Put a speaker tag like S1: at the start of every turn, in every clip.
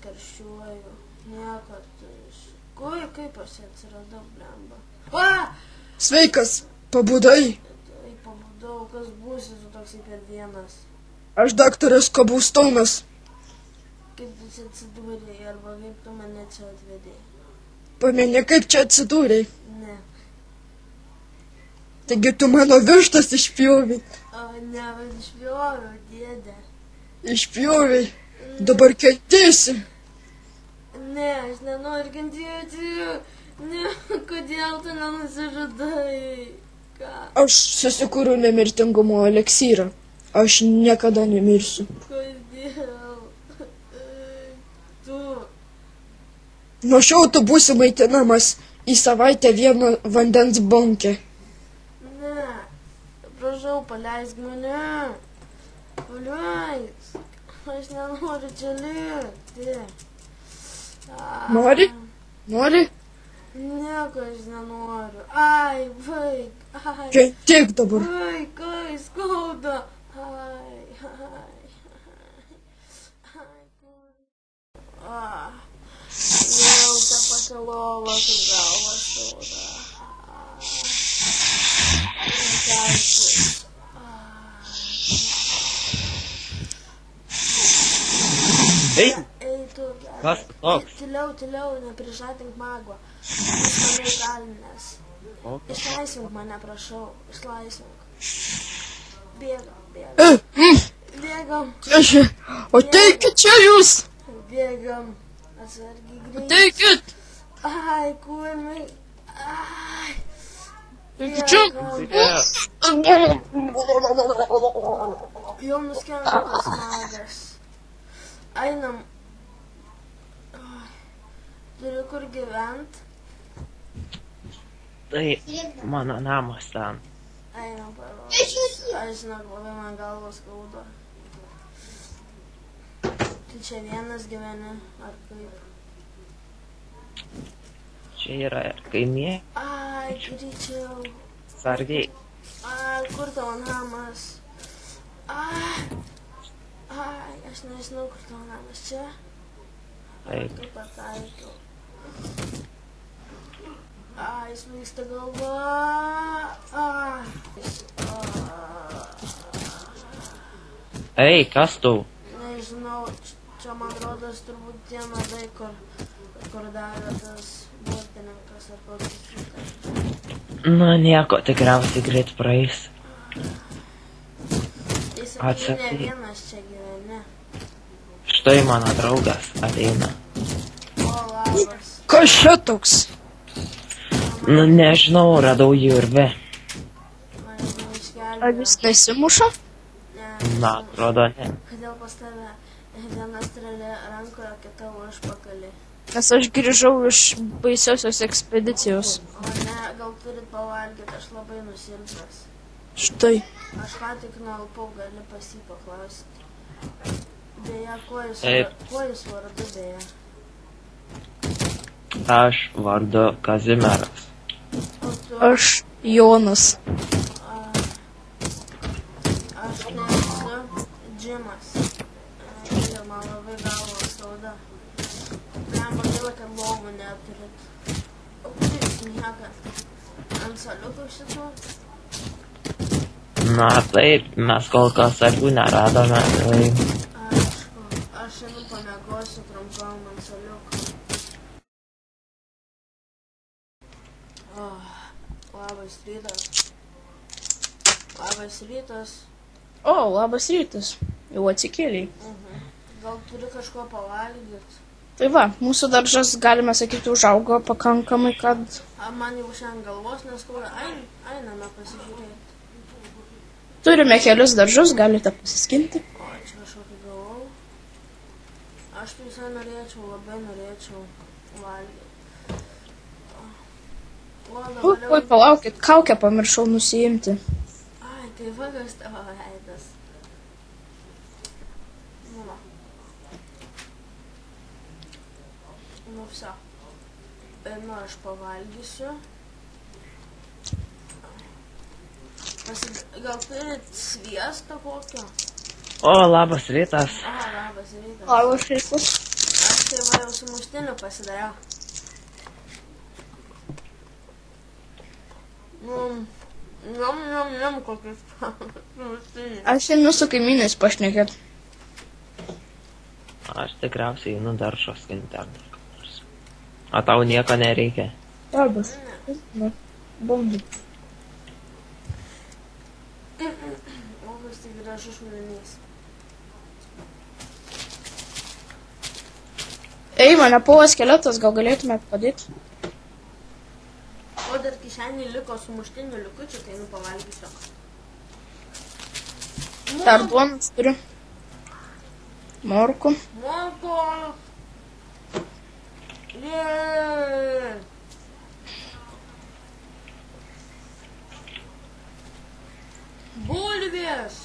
S1: karščiuoju. Nieko, kaip aš atsiradau, blemba. A!
S2: Sveikas, pabudai?
S1: Tai pabudau, kas būsi tu toksai per vienas.
S2: Aš daktaras Koblstounas.
S1: Kaip tu čia atsidūrėjai, arba kaip tu mane čia atvedėjai?
S2: Pameni, kaip čia atsidūrėjai?
S1: Ne.
S2: Taigi tu mano vištas išpjovai.
S1: O ne, išpjoviau, dėdė.
S2: Išpjovai. Dabar kentėsi.
S1: Ne, aš nenoriu kentėti. Ne, kodėl tu nenusižudai? Ką?
S2: Aš susikūriau nemirtingumo eliksyrą. Aš niekada nemirsiu.
S1: Kodėl? Tu.
S2: Nuo šiol tu būsi maitinamas į savaitę vieno vandens bonkę.
S1: Ne, prašau, paleisk mane. Paleisk. Aš nenoriu čia likti.
S2: Nori? Nori?
S1: Nieko aš nenoriu. Ai, vaik. Ai.
S2: Kentėk dabar.
S1: Vaik, ai, skauda. Ai, ai. Ai. Vėl ta pati lova, kaip galva skauda.
S3: Ei,
S1: Ei, tu.
S3: kas toks?
S1: Tyliau, neprižadink mago. Jis mane įkalinęs. Išlaisvink mane, prašau. Išlaisvink. Bėgam. Bėgam.
S2: Ateikit čia jūs.
S1: Bėgam. Atsargiai greit.
S2: Ateikit.
S1: Ai, kurmai. Ai.
S2: Ateikit čia.
S1: Jau nuskendo tas magas. Einam. Turiu kur gyvent.
S3: Tai mano namas ten.
S1: Einam parodyti. Aš žinok, labai man galvos skauda. Tu čia vienas gyveni, ar kaip?
S3: Čia yra ir kaimė,
S1: Ai, greičiau.
S3: sargiai.
S1: Ai, kur tavo namas? Ai, aš nežinau, kur tavo namas. Čia?
S3: Taip.
S1: Kaip pataikiau. Ai, svaigsta galva.
S3: Ei, kas tu?
S1: Nežinau, čia man rodos turbūt tie nuodai, kur davė tas burtininkas ar koks kitas.
S3: Nu, nieko, tikriausiai greit praeis.
S1: Tai sakai, ne vienas čia gyveni.
S3: Štai mano draugas ateina.
S1: O, labas.
S2: Kas čia toks?
S3: Nu, nežinau, radau jį urve.
S1: Man neišgelbėjo.
S2: Ar jis nesimuša?
S1: Ne.
S3: Na, atrodo, ne.
S1: Kodėl pas tave viena strėlė rankoje, kita užpakalį?
S2: Nes aš grįžau iš baisiosios ekspedicijos.
S1: O ne, gal turit pavalgyti, aš labai nusilpęs.
S2: Štai.
S1: Aš ką tik nualpau, gali pas jį paklausyti. Beje, kuo jūs vardu, beje?
S3: Aš vardu Kazimieras.
S1: O tu?
S2: Aš Jonas.
S1: Aš nesu Džimas. Ir man labai galvos skauda. Man gaila, kad lovų neturit. O kur jūs miegat? Ant saliukų šitų?
S3: Na, taip, mes kol kas sargių neradome, tai...
S1: Aišku, aš šiandien pamiegosiu trumpam ant saliukų. Labas rytas. Labas rytas.
S2: O, labas rytas. Jau atsikėliai.
S1: Gal turi kažko pavalgyti?
S2: Tai va, mūsų daržas, galime sakyti, užaugo pakankamai, kad...
S1: Man jau šiandien galvos neskauda. Einame pasižiūrėti.
S2: Turime kelius daržus, galite pasiskinti.
S1: O, čia kažkokį gavau. Aš visai norėčiau, labai norėčiau valgyti.
S2: Oi, palaukit, kaukę pamiršau nusiimti.
S1: Ai, tai vagas tavo veidas. Nu, va. Nu, visa. Nu, aš pavalgysiu. Gal turit sviesto kokio?
S3: O, labas rytas.
S1: Labas rytas.
S2: Labas rytas.
S1: Aš tai va jau sumuštinių pasidariau. Kokius sumuštinius.
S2: Aš einu su kaimynais pašnekėt.
S3: Aš tikriausiai einu daržo skinti ar dar ką nors. O tau nieko nereikia.
S2: Darbas. Na, bombi.
S1: O, vis tai gražus šulinys.
S2: Ei, mane puola skeletas, gal galėtumėt padėti?
S1: O dar kišenį liko sumuštinių likučių, tai pavalgysiu.
S2: Dar duonas turiu. Morku.
S1: Morko! Jeee! Bulvės!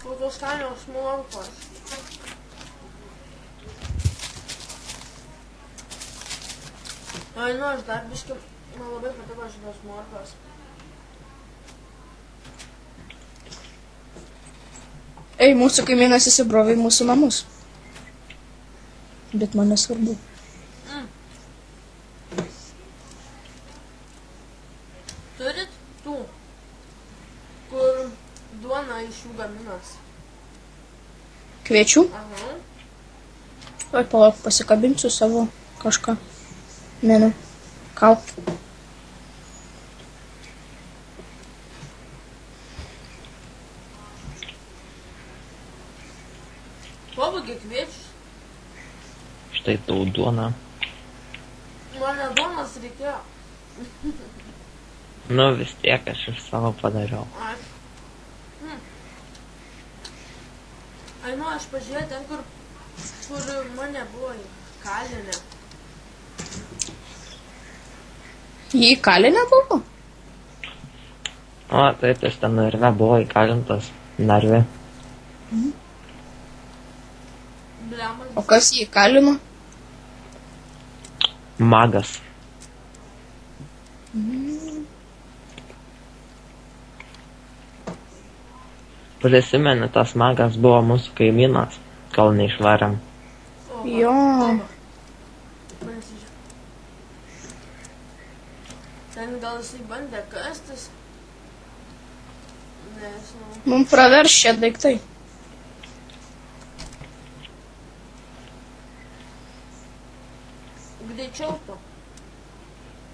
S1: Kokios skanios morkos. Ai, nu, aš dar biškai, man labai patiko šitos morkos.
S2: Ei, mūsų kaimynas įsibrovė į mūsų namus. Bet man nesvarbu.
S1: Turit tų, kur duona iš jų gaminas.
S2: Kviečių?
S1: Aha.
S2: Oi, palauk, pasikabinsiu savo kažką. Ne. Kal.
S1: Pabaigai kviečius.
S3: Štai tau duona.
S1: Man ne duonas reikėjo.
S3: Nu vis tiek aš iš savo padariau.
S1: Ai. Ai, nu, aš pažiūrėjau ten, kur mane buvo kalinę.
S2: Jį kalinę buvo?
S3: O, taip, jis ten narve buvo įkalintas. Narve.
S1: Blemas.
S2: O kas jį kalino?
S3: Magas. Prisimeni, tas magas buvo mūsų kaimynas, kol neišvarėm.
S2: Jo.
S1: Ten gal jisai bandė kastis. Nežinau.
S2: Mums pravers šie daiktai.
S1: Greičiau tu.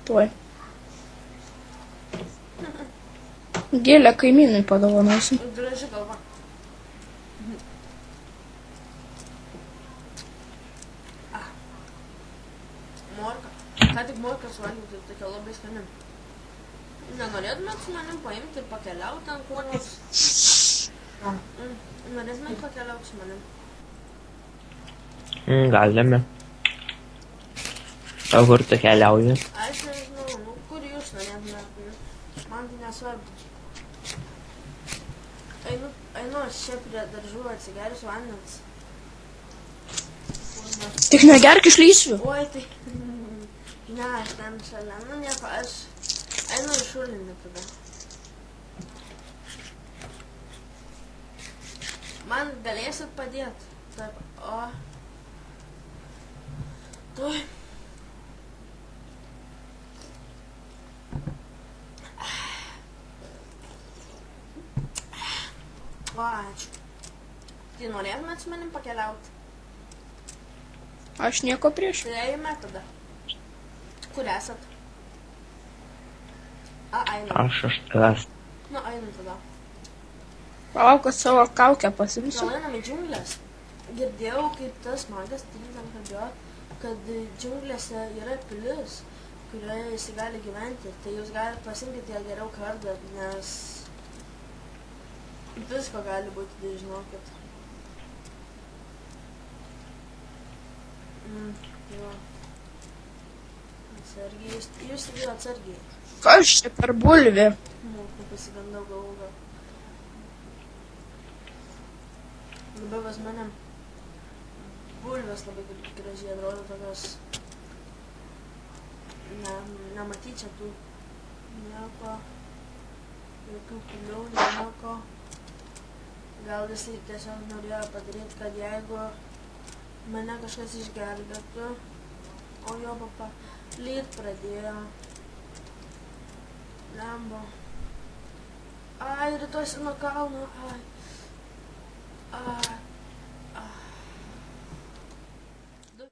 S2: Tuoj. Gėlę kaimynui padovanosim.
S1: Graži galva. Morka. Ką tik morką suvalgiau, tai tokia labai skani. Nenorėtumėt su manim paimti ir pakeliauti ten kur nors? Norėtumėt pakeliauti su manim?
S3: Galime. O kur tu keliauji?
S1: Aš nežinau, nu kur jūs norėtumėt? Man tai nesvarbu. Einu aš čia prie daržų atsigersiu vandens.
S2: Tik negerk iš lysvių.
S1: Oi, tai... Ne, aš ten šalia. Nu, nieko, aš einu į šulinį tada. Man galėsit padėti. Taip, o... Tuoj. O, ačiū. Tai norėtumėt su manim pakeliauti?
S2: Aš nieko prieš.
S1: Tai eime tada. Kur esat? Einu.
S3: Aš iš tavęs.
S1: Nu, einu tada.
S2: Palauk, kad savo kaukę pasimsiu.
S1: Gal einam į džiunglės? Girdėjau, kaip tas magas ten kalbėjo, kad džiunglėse yra pilis, kurioje jis gali gyventi. Tai jūs galite pasiimkite ją geriau kardą, nes visko gali būti, tai žinokit. Jo. Atsargiai, jūs tik atsargiai.
S2: Kas čia per bulvė?
S1: Mūsų pasigandau galvą. Labai pas manim bulvės labai gražiai atrodo tokios. Nematyčia tų nieko. Jokių pilių, nieko. Gal jisai tiesiog norėjo padaryti, kad jeigu mane kažkas išgelbėtų, o jo papa lyt pradėjo. Lembo. Ai, rytoj nuo kalno, ai.